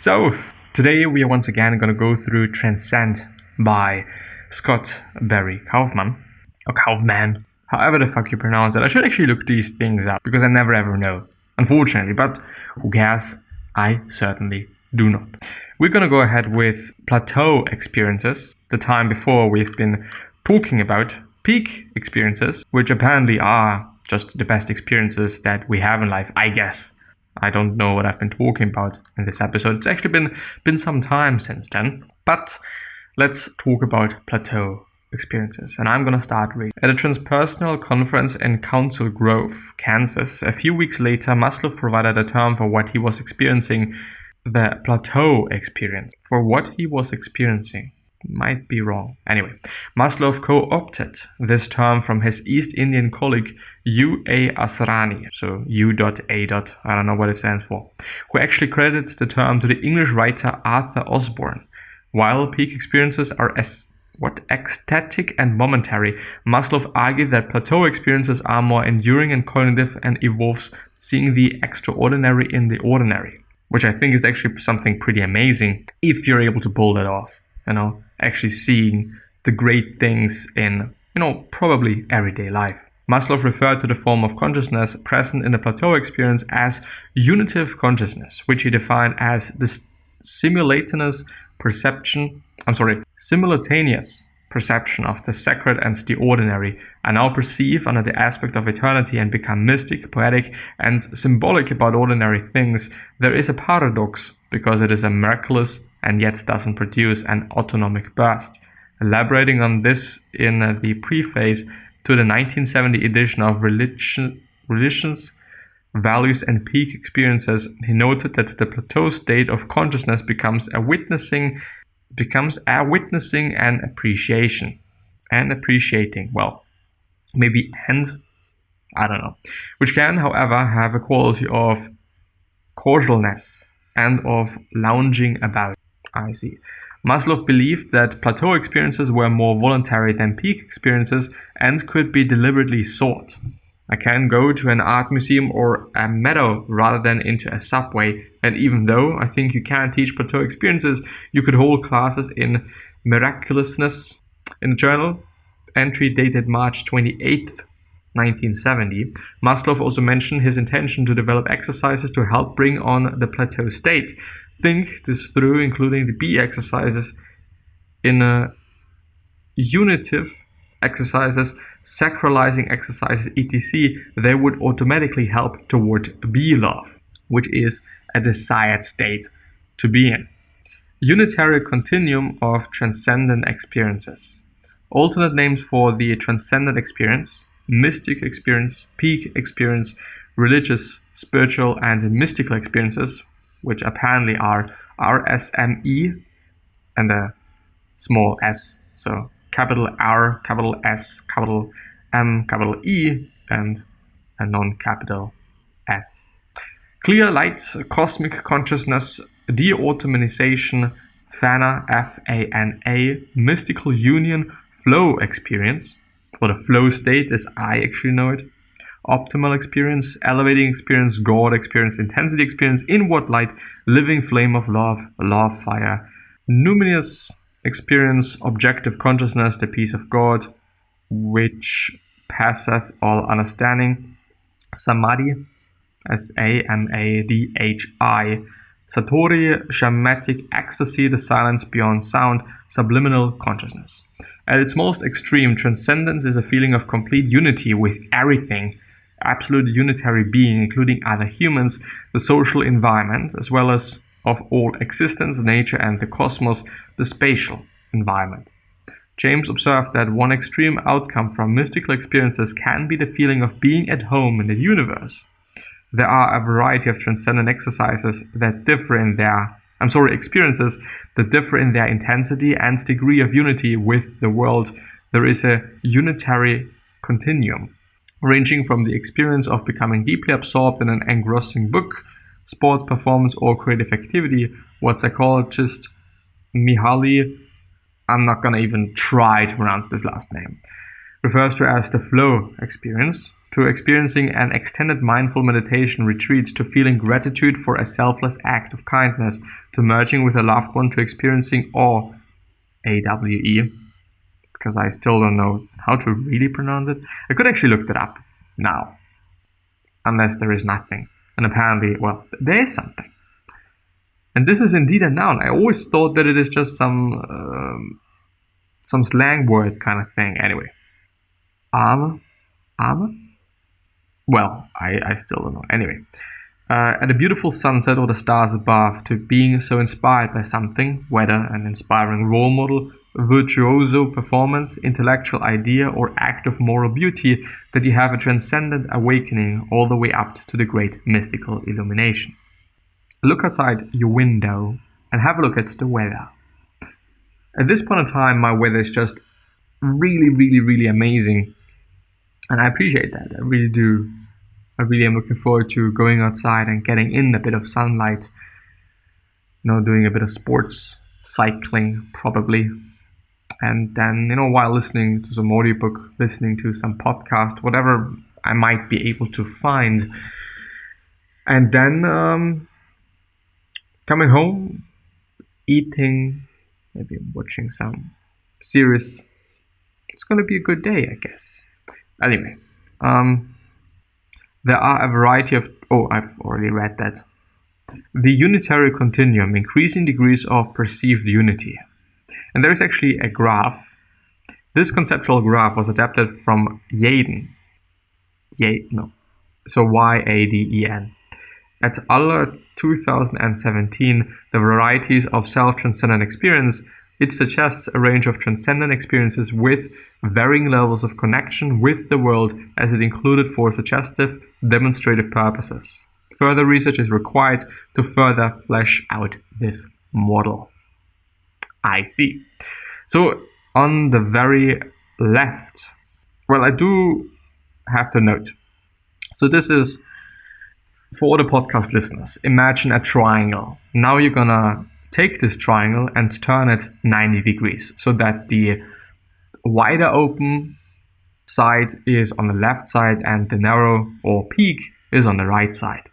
So, today we are once again going to go through Transcend by Scott Barry Kaufman, or Kaufman, however the fuck you pronounce it. I should actually look these things up because I never ever know, unfortunately, but who cares? I certainly do not. We're going to go ahead with plateau experiences. The time before we've been talking about peak experiences, which apparently are just the best experiences that we have in life, I guess. I don't know what I've been talking about in this episode. It's actually been some time since then. But let's talk about plateau experiences. And I'm going to start reading. At a transpersonal conference in Council Grove, Kansas, a few weeks later, Maslow provided a term for what he was experiencing, the plateau experience. For what he was experiencing. Might be wrong. Anyway, Maslow co-opted this term from his East Indian colleague U.A. Asrani, so U.A. I don't know what it stands for, who actually credited the term to the English writer Arthur Osborne. While peak experiences are ecstatic and momentary, Maslow argued that plateau experiences are more enduring and cognitive and involves seeing the extraordinary in the ordinary, which I think is actually something pretty amazing if you're able to pull that off. Actually seeing the great things in, probably everyday life. Maslow referred to the form of consciousness present in the plateau experience as unitive consciousness, which he defined as the simultaneous perception of the sacred and the ordinary, are now perceived under the aspect of eternity and become mystic, poetic, and symbolic about ordinary things. There is a paradox because it is a miraculous and yet doesn't produce an autonomic burst. Elaborating on this in the preface to the 1970 edition of Religions, Values and Peak Experiences, he noted that the plateau state of consciousness becomes a witnessing and appreciating, which can, however, have a quality of casualness and of lounging about. I see. Maslow believed that plateau experiences were more voluntary than peak experiences and could be deliberately sought. I can go to an art museum or a meadow rather than into a subway, and even though I think you can teach plateau experiences, you could hold classes in miraculousness. In a journal entry dated March 28th, 1970, Maslow also mentioned his intention to develop exercises to help bring on the plateau state. Think this through, including the B exercises in unitive exercises, sacralizing exercises, etc. They would automatically help toward B love, which is a desired state to be in. Unitary continuum of transcendent experiences. Alternate names for the transcendent experience: mystic experience, peak experience, religious, spiritual, and mystical experiences, which apparently are RSME and a small s, so capital R, capital S, capital M, capital E, and a non-capital S. Clear light, cosmic consciousness, deautomatization, Fana, F-A-N-A, mystical union, flow experience, or the flow state as I actually know it, optimal experience, elevating experience, God experience, intensity experience, inward light, living flame of love, love fire, numinous experience, objective consciousness, the peace of God, which passeth all understanding, samadhi, S-A-M-A-D-H-I, satori, shamanic ecstasy, the silence beyond sound, subliminal consciousness. At its most extreme, transcendence is a feeling of complete unity with everything, absolute unitary being, including other humans, the social environment, as well as of all existence, nature, and the cosmos, the spatial environment. James observed that one extreme outcome from mystical experiences can be the feeling of being at home in the universe. There are a variety of transcendent exercises that differ in their experiences that differ in their intensity and degree of unity with the world. There is a unitary continuum, ranging from the experience of becoming deeply absorbed in an engrossing book, sports performance, or creative activity, what psychologist Mihaly, I'm not gonna even try to pronounce this last name, refers to as the flow experience, to experiencing an extended mindful meditation retreat, to feeling gratitude for a selfless act of kindness, to merging with a loved one, to experiencing awe, AWE, because I still don't know how to really pronounce it. I could actually look that up now, unless there is nothing. And apparently, well, there is something. And this is indeed a noun. I always thought that it is just some slang word kind of thing. Anyway, armor? Well, I still don't know. Anyway, at a beautiful sunset or the stars above, to being so inspired by something, whether an inspiring role model, virtuoso performance, intellectual idea, or act of moral beauty, that you have a transcendent awakening all the way up to the great mystical illumination. Look outside your window and have a look at the weather. At this point in time, my weather is just really, really, really amazing. And I appreciate that. I really do. I really am looking forward to going outside and getting in a bit of sunlight. Doing a bit of sports, cycling probably. And then, while listening to some audiobook, listening to some podcast, whatever I might be able to find. And then coming home, eating, maybe watching some series. It's going to be a good day, I guess. Anyway, there are a variety of... Oh, I've already read that. The unitary continuum, increasing degrees of perceived unity. And there is actually a graph. This conceptual graph was adapted from Yaden. So Y-A-D-E-N. At Aller 2017, The Varieties of Self-Transcendent Experience, it suggests a range of transcendent experiences with varying levels of connection with the world, as it included for suggestive, demonstrative purposes. Further research is required to further flesh out this model. I see. So on the very left, well, I do have to note. So this is for the podcast listeners. Imagine a triangle. Now you're gonna take this triangle and turn it 90 degrees so that the wider open side is on the left side and the narrow or peak is on the right side,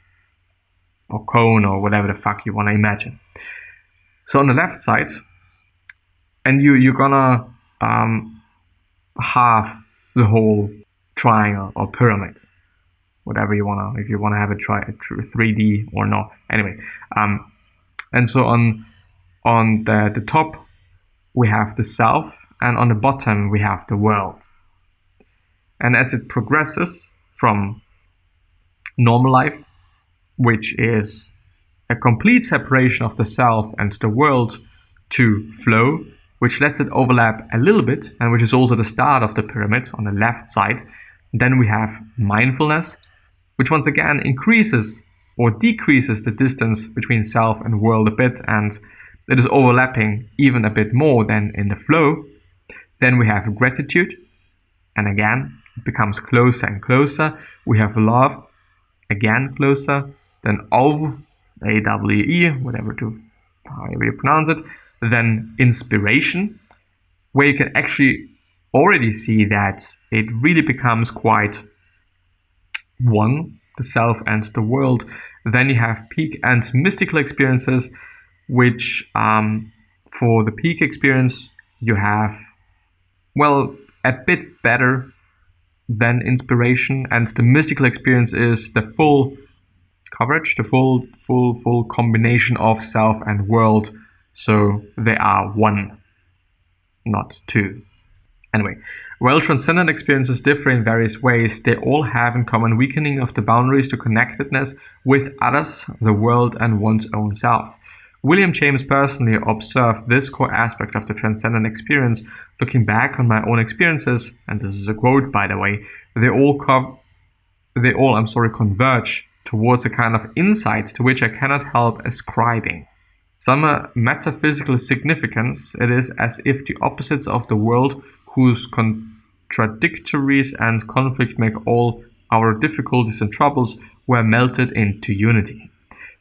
or cone, or whatever the fuck you want to imagine. So on the left side, and you're gonna halve the whole triangle or pyramid, whatever you wanna, if you wanna have it 3D or not. Anyway, and so on the top we have the self, and on the bottom we have the world. And as it progresses from normal life, which is a complete separation of the self and the world, to flow, which lets it overlap a little bit, and which is also the start of the pyramid on the left side. Then we have mindfulness, which once again increases or decreases the distance between self and world a bit, and it is overlapping even a bit more than in the flow. Then we have gratitude, and again it becomes closer and closer. We have love, again closer. Then AWE, however you pronounce it. Then inspiration, where you can actually already see that it really becomes quite one, the self and the world. Then you have peak and mystical experiences, which for the peak experience you have, well, a bit better than inspiration, and the mystical experience is the full coverage, the full combination of self and world. So they are one, not two. Anyway, while transcendent experiences differ in various ways, they all have in common weakening of the boundaries to connectedness with others, the world, and one's own self. William James personally observed this core aspect of the transcendent experience. Looking back on my own experiences, and this is a quote by the way, they all converge towards a kind of insight to which I cannot help ascribing some metaphysical significance. It is as if the opposites of the world, whose contradictories and conflict make all our difficulties and troubles, were melted into unity.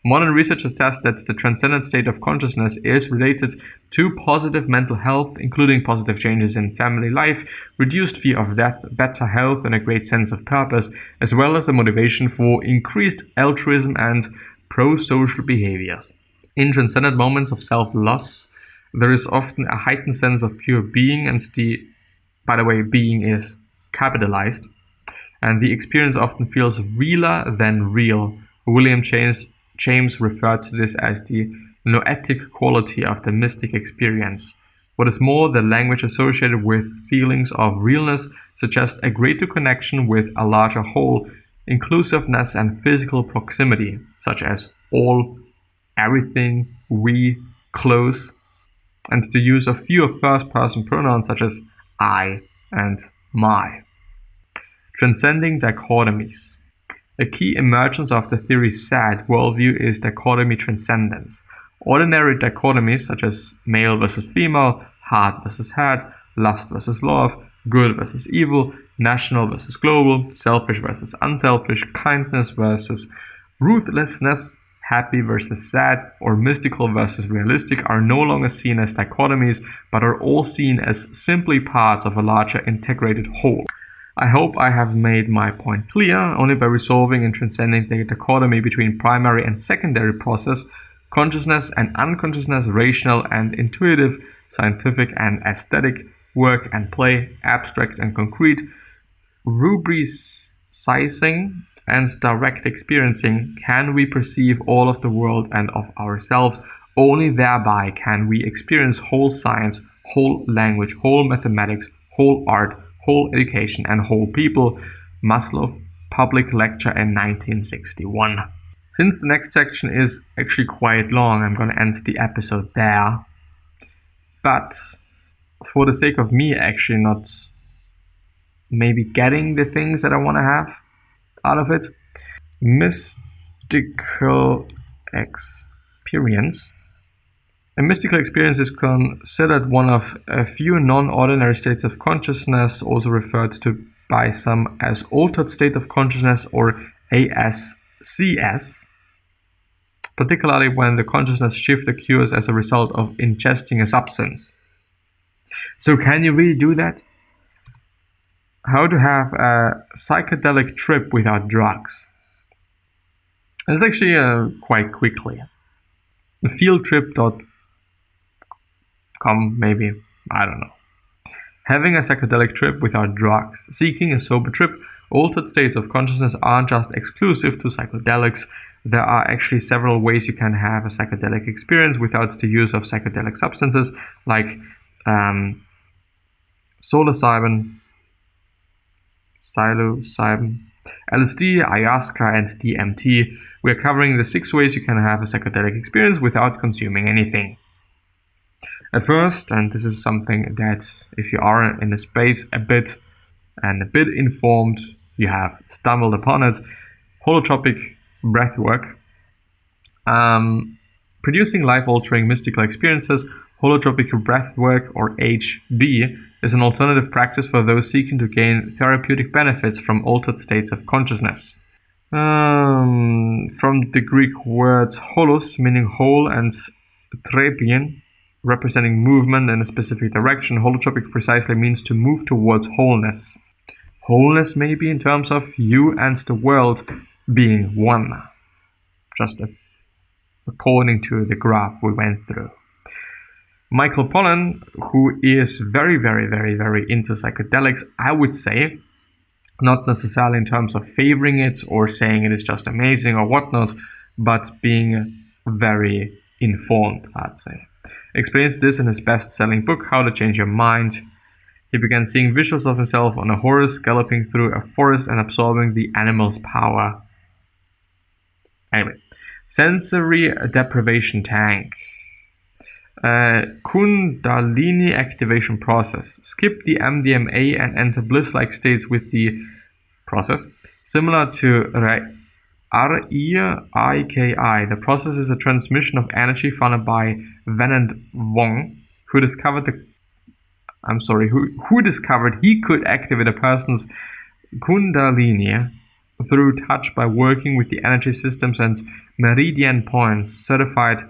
Modern research suggests that the transcendent state of consciousness is related to positive mental health, including positive changes in family life, reduced fear of death, better health, and a great sense of purpose, as well as a motivation for increased altruism and pro-social behaviors. In transcendent moments of self-loss, there is often a heightened sense of pure being, and by the way, being is capitalized, and the experience often feels realer than real. William James referred to this as the noetic quality of the mystic experience. What is more, the language associated with feelings of realness suggests a greater connection with a larger whole, inclusiveness, and physical proximity, such as all, everything, we, close, and the use of fewer first-person pronouns such as I and my. Transcending dichotomies. A key emergence of the theory SAD worldview is dichotomy transcendence. Ordinary dichotomies such as male versus female, heart versus head, lust versus love, good versus evil, national versus global, selfish versus unselfish, kindness versus ruthlessness, happy versus sad, or mystical versus realistic are no longer seen as dichotomies, but are all seen as simply parts of a larger integrated whole. I hope I have made my point clear. Only by resolving and transcending the dichotomy between primary and secondary process, consciousness and unconsciousness, rational and intuitive, scientific and aesthetic, work and play, abstract and concrete, rubricizing and direct experiencing, can we perceive all of the world and of ourselves. Only thereby can we experience whole science, whole language, whole mathematics, whole art, whole education, and whole people. Maslow, public lecture in 1961. Since the next section is actually quite long, I'm going to end the episode there. But for the sake of me actually not maybe getting the things that I want to have out of it, mystical experience. A mystical experience is considered one of a few non-ordinary states of consciousness, also referred to by some as altered state of consciousness or ASCS, particularly when the consciousness shift occurs as a result of ingesting a substance. So can you really do that? How to have a psychedelic trip without drugs? It's actually quite quickly. Fieldtrip.com maybe, I don't know. Having a psychedelic trip without drugs, seeking a sober trip, altered states of consciousness aren't just exclusive to psychedelics. There are actually several ways you can have a psychedelic experience without the use of psychedelic substances like psilocybin, LSD, ayahuasca, and DMT. We're covering the 6 ways you can have a psychedelic experience without consuming anything. At first, and this is something that if you are in the space a bit informed, you have stumbled upon it, holotropic breathwork. Producing life-altering mystical experiences, holotropic breathwork, or HB, is an alternative practice for those seeking to gain therapeutic benefits from altered states of consciousness. From the Greek words holos, meaning whole, and trepien, representing movement in a specific direction, holotropic precisely means to move towards wholeness. Wholeness maybe in terms of you and the world being one. Just according to the graph we went through. Michael Pollan, who is very, very, very, very into psychedelics, I would say, not necessarily in terms of favoring it or saying it is just amazing or whatnot, but being very informed, I'd say. Explains this in his best-selling book, How to Change Your Mind. He began seeing visuals of himself on a horse galloping through a forest and absorbing the animal's power. Anyway, sensory deprivation tank. Kundalini activation process. Skip the MDMA and enter bliss-like states with the process. Similar to REIKI, the process is a transmission of energy founded by Venant Wong, who discovered who discovered he could activate a person's Kundalini through touch by working with the energy systems and meridian points. Certified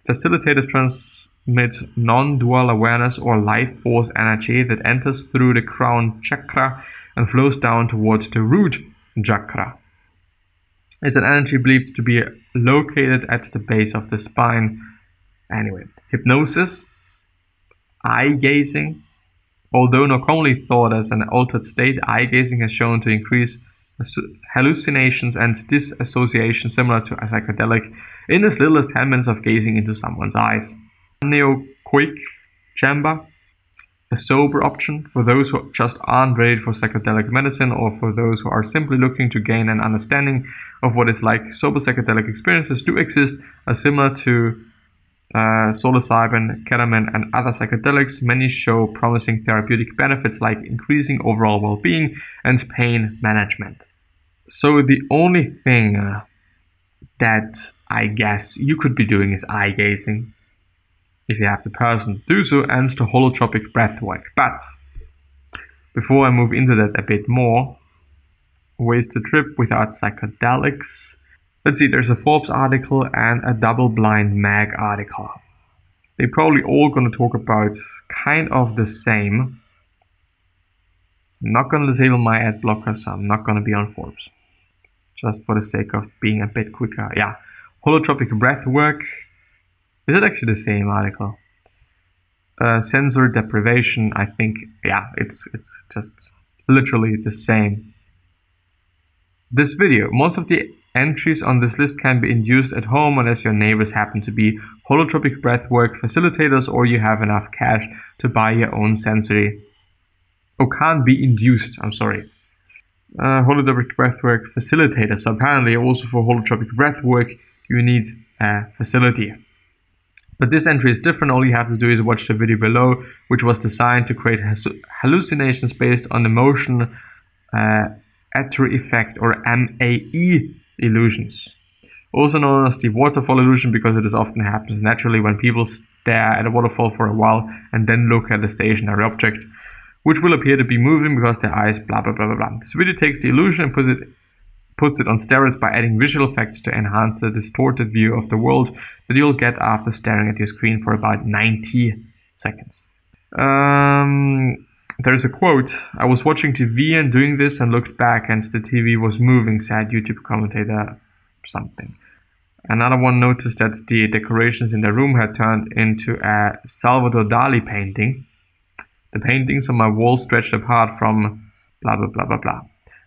facilitators transmit non-dual awareness or life force energy that enters through the crown chakra and flows down towards the root chakra. It's an energy believed to be located at the base of the spine. Anyway, hypnosis, eye gazing. Although not commonly thought as an altered state, eye gazing has shown to increase hallucinations and disassociation similar to a psychedelic in as little as 10 minutes of gazing into someone's eyes. Neoquick chamber, a sober option for those who just aren't ready for psychedelic medicine or for those who are simply looking to gain an understanding of what it's like. Sober psychedelic experiences do exist, as similar to psilocybin, ketamine, and other psychedelics. Many show promising therapeutic benefits like increasing overall well-being and pain management. So the only thing that I guess you could be doing is eye gazing, if you have the person to do so, and to holotropic breathwork. But before I move into that a bit more, ways to trip without psychedelics. Let's see, there's a Forbes article and a Double Blind Mag article. They're probably all going to talk about kind of the same. I'm not going to disable my ad blocker, so I'm not going to be on Forbes. Just for the sake of being a bit quicker. Yeah, holotropic breathwork. Is it actually the same article? Sensor deprivation, I think, yeah, it's just literally the same. This video, most of the entries on this list can be induced at home unless your neighbors happen to be holotropic breathwork facilitators or you have enough cash to buy your own sensory. Oh, can't be induced, I'm sorry. Holotropic breathwork facilitator. So apparently also for holotropic breathwork you need a facility. But this entry is different. All you have to do is watch the video below, which was designed to create hallucinations based on the motion atrophy effect, or MAE illusions. Also known as the waterfall illusion, because it often happens naturally when people stare at a waterfall for a while and then look at a stationary object, which will appear to be moving because their eyes blah blah blah blah blah. This video takes the illusion and puts it on steroids by adding visual effects to enhance the distorted view of the world that you'll get after staring at your screen for about 90 seconds. There's a quote: "I was watching TV and doing this and looked back and the TV was moving," said YouTube commentator something. Another one noticed that the decorations in the room had turned into a Salvador Dali painting. The paintings on my wall stretched apart from blah blah blah blah blah.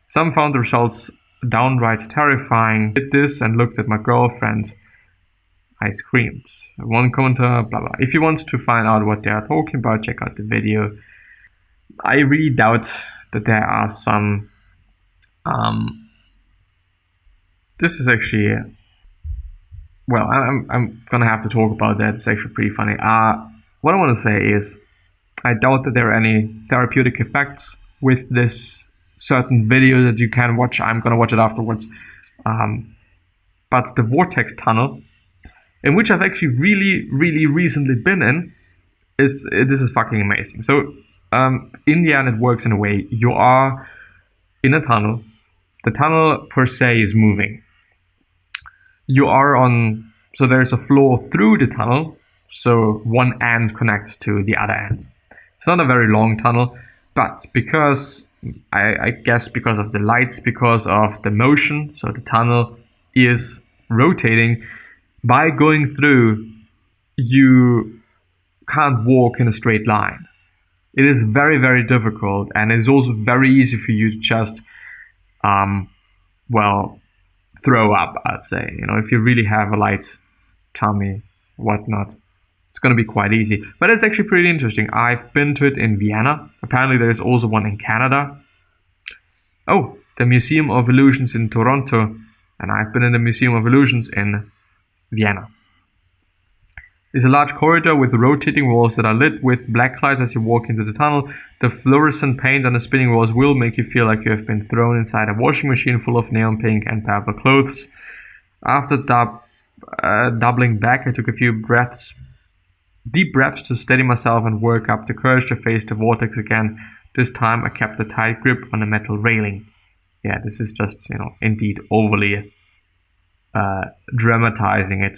Some found the results downright terrifying. Did this and looked at my girlfriend. I screamed. One commenter, blah blah. If you want to find out what they are talking about, check out the video. I really doubt that there are some. This is actually. Well, I'm gonna have to talk about that. It's actually pretty funny. What I want to say is, I doubt that there are any therapeutic effects with this certain video that you can watch. I'm gonna watch it afterwards. But the vortex tunnel, in which I've actually really recently been in, this is fucking amazing. So in the end, it works in a way. You are in a tunnel. The tunnel per se is moving. You are on, so there's a floor through the tunnel. So one end connects to the other end. It's not a very long tunnel, but because I guess because of the lights, because of the motion, so the tunnel is rotating. By going through, you can't walk in a straight line. It is very difficult, and it's also very easy for you to just, throw up, I'd say. You know, if you really have a light tummy, whatnot, it's going to be quite easy. But it's actually pretty interesting. I've been to it in Vienna. Apparently there's also one in Canada. Oh, the Museum of Illusions in Toronto. And I've been in the Museum of Illusions in Vienna. It's a large corridor with rotating walls that are lit with black lights as you walk into the tunnel. The fluorescent paint on the spinning walls will make you feel like you have been thrown inside a washing machine full of neon pink and purple clothes. After doubling back, I took a few deep breaths to steady myself and work up the courage to face the vortex again. This time I kept a tight grip on the metal railing. yeah, this is just, indeed overly dramatizing it.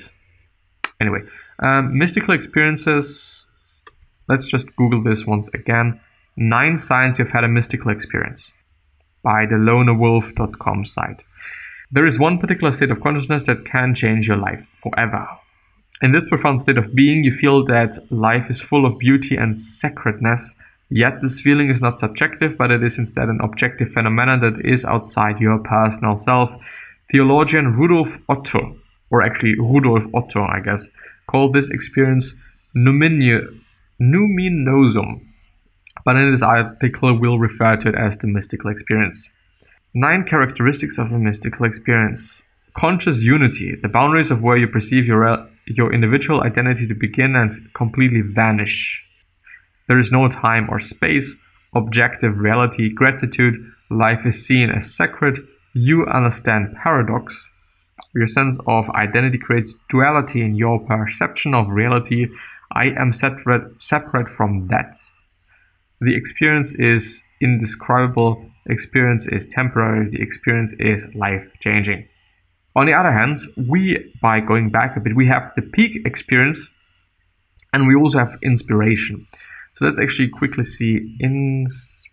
Anyway, mystical experiences. Let's just Google this once again. 9 signs you've had a mystical experience by the lonerwolf.com site. There is one particular state of consciousness that can change your life forever. In this profound state of being, you feel that life is full of beauty and sacredness, yet this feeling is not subjective, but it is instead an objective phenomenon that is outside your personal self. Theologian Rudolf Otto, I guess, called this experience numinosum, but in this article we'll refer to it as the mystical experience. 9 characteristics of a mystical experience. Conscious unity, the boundaries of where you perceive your individual identity to begin and completely vanish. There is no time or space, objective reality, gratitude, life is seen as sacred, you understand paradox. Your sense of identity creates duality in your perception of reality. I am separate from that. The experience is indescribable, experience is temporary, the experience is life-changing. On the other hand, by going back a bit, we have the peak experience and we also have inspiration. So let's actually quickly see inspiration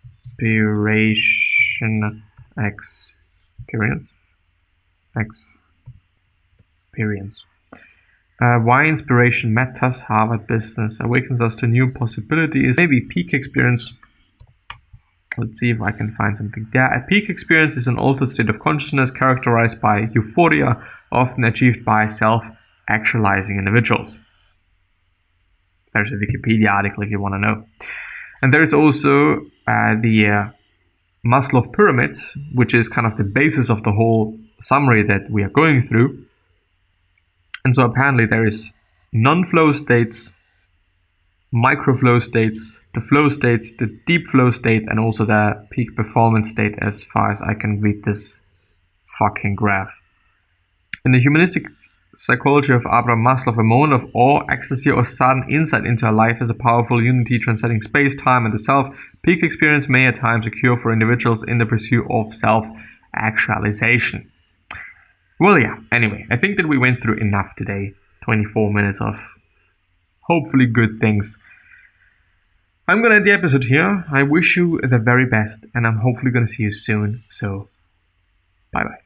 experience. Why inspiration matters, Harvard Business awakens us to new possibilities. Maybe peak experience. Let's see if I can find something there. A peak experience is an altered state of consciousness characterized by euphoria, often achieved by self-actualizing individuals. There's a Wikipedia article if you want to know. And there's also the Maslow pyramid, which is kind of the basis of the whole summary that we are going through. And so apparently there is non-flow states, micro-flow states, the flow states, the deep flow state, and also the peak performance state as far as I can read this fucking graph. In the humanistic psychology of Abraham Maslow, a moment of awe, ecstasy, or sudden insight into a life as a powerful unity transcending space, time, and the self, peak experience may at times occur for individuals in the pursuit of self-actualization. Well, yeah, anyway, I think that we went through enough today. 24 minutes of hopefully good things. I'm going to end the episode here. I wish you the very best, and I'm hopefully going to see you soon. So, bye-bye.